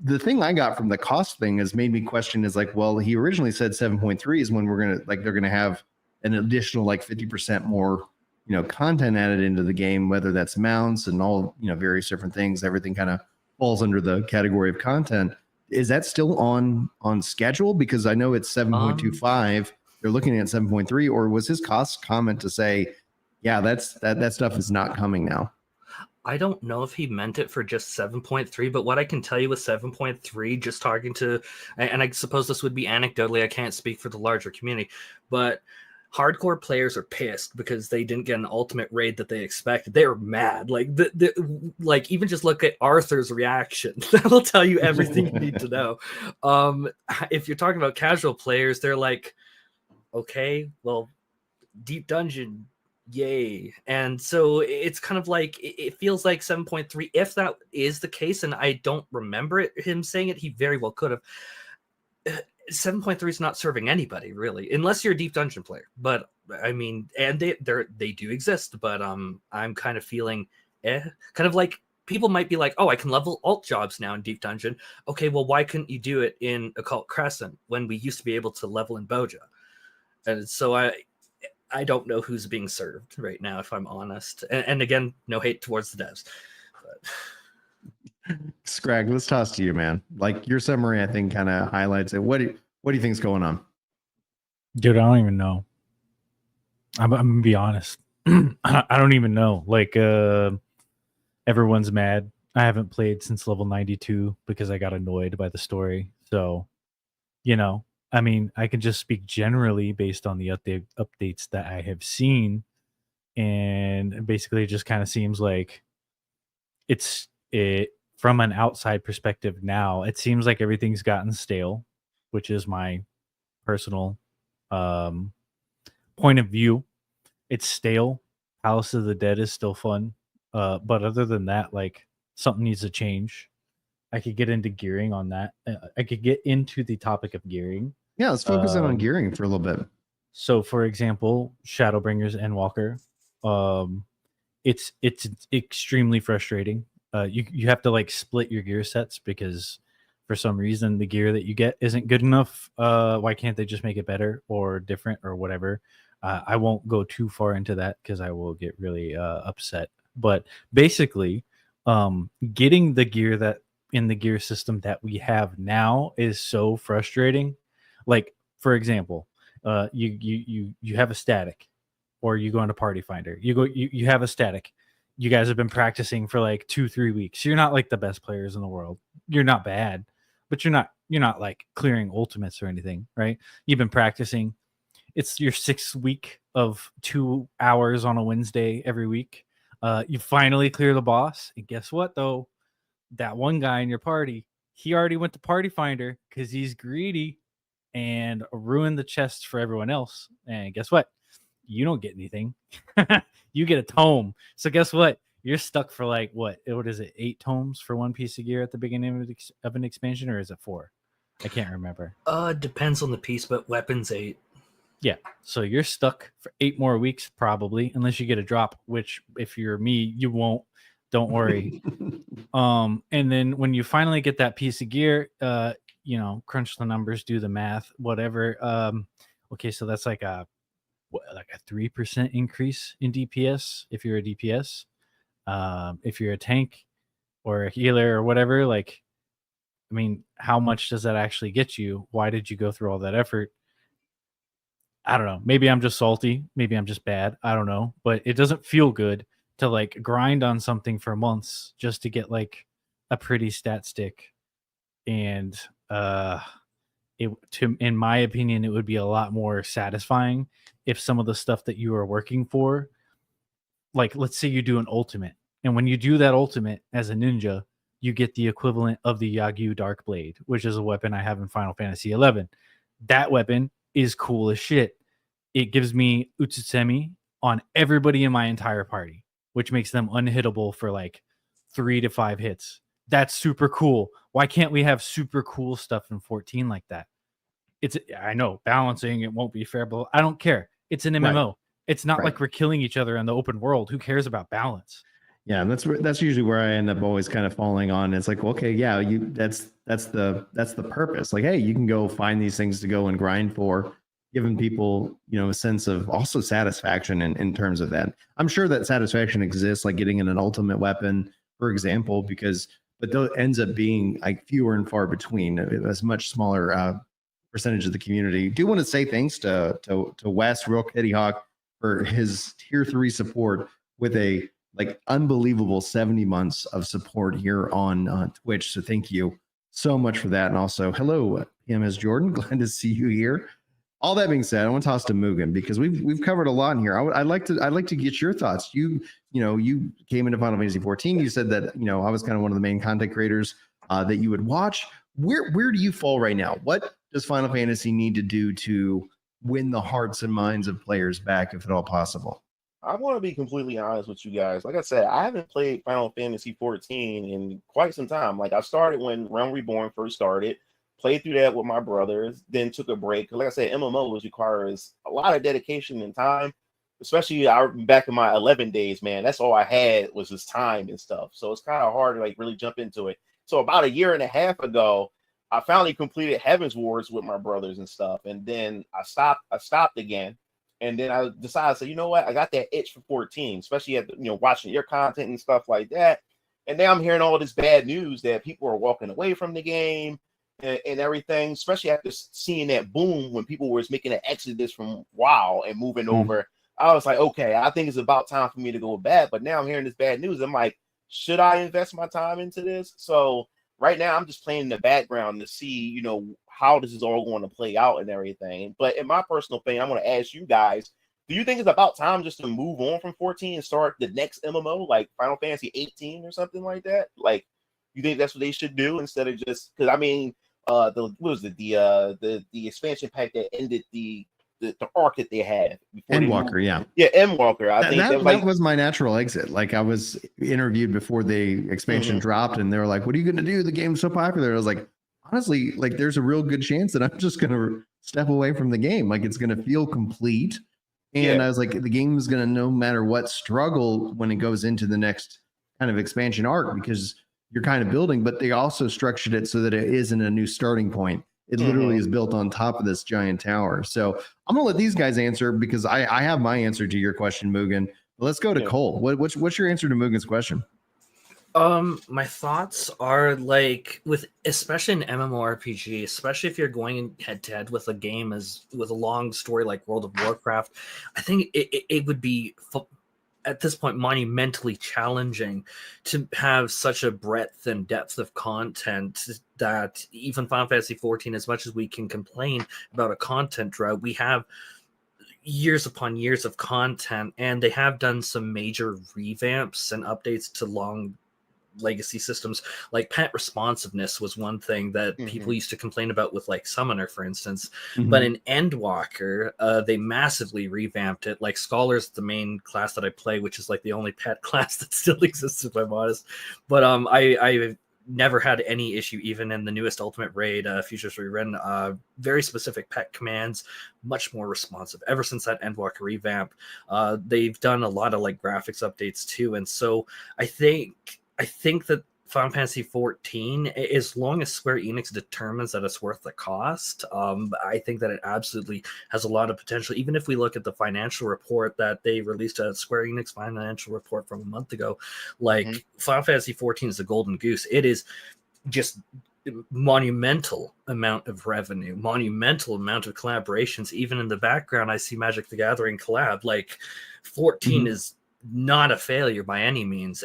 the thing I got from the cost thing has made me question is like, well, he originally said 7.3 is when they're gonna have an additional like 50% more, content added into the game, whether that's mounts and all, various different things. Everything kind of falls under the category of content. Is that still on schedule? Because I know it's 7.25. They're looking at 7.3, or was his cost comment to say, yeah, that stuff is not coming now? I don't know if he meant it for just 7.3, but what I can tell you with 7.3, just talking to, and I suppose this would be anecdotally, I can't speak for the larger community, but hardcore players are pissed because they didn't get an ultimate raid that they expected. They were mad. Like, like even just look at Arthur's reaction. That'll tell you everything you need to know. If you're talking about casual players, they're like, okay, well, Deep Dungeon, yay. And so it's kind of like, it feels like 7.3, if that is the case, and I don't remember him saying it, he very well could have. 7.3 is not serving anybody really, unless you're a Deep Dungeon player. But I mean, and they do exist, but I'm kind of feeling kind of like people might be like, oh, I can level alt jobs now in Deep Dungeon. Okay, well, why couldn't you do it in Occult Crescent when we used to be able to level in Boja? And so I don't know who's being served right now, if I'm honest. And again, no hate towards the devs. But... Scrag, let's toss to you, man. Like, your summary, I think, kind of highlights it. What do you think's going on? Dude, I don't even know. I'm gonna be honest. I don't even know. Like, everyone's mad. I haven't played since level 92 because I got annoyed by the story. So, I mean, I can just speak generally based on the updates that I have seen, and basically it just kind of seems like it from an outside perspective now, it seems like everything's gotten stale, which is my personal point of view. It's stale. Palace of the Dead is still fun, but other than that, like, something needs to change. I could get into gearing on that. I could get into the topic of gearing. Yeah, let's focus in on gearing for a little bit. So, for example, Shadowbringers Endwalker, it's extremely frustrating. You have to like split your gear sets because for some reason the gear that you get isn't good enough. Why can't they just make it better or different or whatever? I won't go too far into that because I will get really upset. But basically, getting the gear that in the gear system that we have now is so frustrating. Like, for example, you have a static, or you go into Party Finder. You have a static. You guys have been practicing for like 2-3 weeks. You're not like the best players in the world. You're not bad, but you're not like clearing ultimates or anything, right? You've been practicing. It's your 6th week of 2 hours on a Wednesday every week. You finally clear the boss, and guess what though? That one guy in your party, he already went to Party Finder because he's greedy and ruined the chests for everyone else. And guess what? You don't get anything. You get a tome. So guess what? You're stuck for like what is it? 8 tomes for one piece of gear at the beginning of an expansion, or is it 4? I can't remember. Depends on the piece, but weapons 8. Yeah. So you're stuck for 8 more weeks probably, unless you get a drop, which if you're me, you won't. Don't worry. And then when you finally get that piece of gear, crunch the numbers, do the math, whatever. Okay, so that's like a 3% increase in DPS if you're a DPS. If you're a tank or a healer or whatever, like, I mean, how much does that actually get you? Why did you go through all that effort? I don't know. Maybe I'm just salty. Maybe I'm just bad. I don't know. But it doesn't feel good to like grind on something for months just to get like a pretty stat stick. And in my opinion, it would be a lot more satisfying if some of the stuff that you are working for, like, let's say you do an ultimate, and when you do that ultimate as a ninja, you get the equivalent of the Yagyu Dark Blade, which is a weapon I have in Final Fantasy XI. That weapon is cool as shit. It gives me Utsusemi on everybody in my entire party, which makes them unhittable for like 3 to 5 hits. That's super cool. Why can't we have super cool stuff in 14 like that? I know balancing, it won't be fair, but I don't care. It's an MMO. Right. It's not like we're killing each other in the open world. Who cares about balance? Yeah, that's usually where I end up always kind of falling on. It's like, well, okay, yeah, that's the purpose. Like, hey, you can go find these things to go and grind for, giving people, a sense of also satisfaction in terms of that. I'm sure that satisfaction exists, like getting an ultimate weapon, for example, but those ends up being like fewer and far between. As much smaller percentage of the community. Do want to say thanks to Wes, Real Kitty Hawk, for his tier 3 support with a like unbelievable 70 months of support here on Twitch. So thank you so much for that. And also, hello, PMS Jordan. Glad to see you here. All that being said, I want to toss to Mugen because we've covered a lot in here. I'd like to get your thoughts. You came into Final Fantasy 14. You said that I was kind of one of the main content creators that you would watch. Where do you fall right now? What does Final Fantasy need to do to win the hearts and minds of players back, if at all possible? I want to be completely honest with you guys. Like I said, I haven't played Final Fantasy 14 in quite some time. Like I started when Realm Reborn first started, played through that with my brothers, then took a break. Like I said, MMOs requires a lot of dedication and time, especially back in my 11 days, man. That's all I had was this time and stuff. So it's kind of hard to like really jump into it. So about a year and a half ago, I finally completed Heaven's Wars with my brothers and stuff. And then I stopped again. And then I decided to say, you know what? I got that itch for 14, especially at watching your content and stuff like that. And now I'm hearing all this bad news that people are walking away from the game and everything, especially after seeing that boom when people were making an exodus from WoW and moving over. I was like, okay, I think it's about time for me to go back. But now I'm hearing this bad news. I'm like, should I invest my time into this? So right now I'm just playing in the background to see, how this is all going to play out and everything. But in my personal opinion, I'm going to ask you guys, do you think it's about time just to move on from 14 and start the next MMO, like Final Fantasy 18 or something like that? Like, you think that's what they should do instead of just, because I mean, the expansion pack that ended the arc that they had. Endwalker, yeah. Yeah, Endwalker. I think that was my natural exit. Like I was interviewed before the expansion dropped and they were like, what are you going to do? The game's so popular. I was like, honestly, like there's a real good chance that I'm just going to step away from the game. Like it's going to feel complete. And I was like, the game is going to, no matter what, struggle when it goes into the next kind of expansion arc because you're kind of building, but they also structured it so that it isn't a new starting point. It literally is built on top of this giant tower. So I'm going to let these guys answer because I have my answer to your question, Mugen. Let's go to Cole. What's your answer to Mugen's question? My thoughts are like especially in MMORPG, especially if you're going head to head with a game with a long story like World of Warcraft, I think it would be at this point monumentally challenging to have such a breadth and depth of content that even Final Fantasy XIV, as much as we can complain about a content drought, we have years upon years of content, and they have done some major revamps and updates to long legacy systems. Like pet responsiveness was one thing that people used to complain about with like Summoner, for instance. But in Endwalker, they massively revamped it. Like Scholar's the main class that I play, which is like the only pet class that still exists, if I'm honest. But I've never had any issue, even in the newest Ultimate Raid, Futures Rewritten. Very specific pet commands, much more responsive. Ever since that Endwalker revamp, they've done a lot of like graphics updates too. And so I think that Final Fantasy XIV, as long as Square Enix determines that it's worth the cost, I think that it absolutely has a lot of potential. Even if we look at the financial report that they released, a Square Enix financial report from a month ago, like Final Fantasy XIV is the golden goose. It is just monumental amount of revenue, monumental amount of collaborations. Even in the background, I see Magic the Gathering collab. Like 14 is not a failure by any means.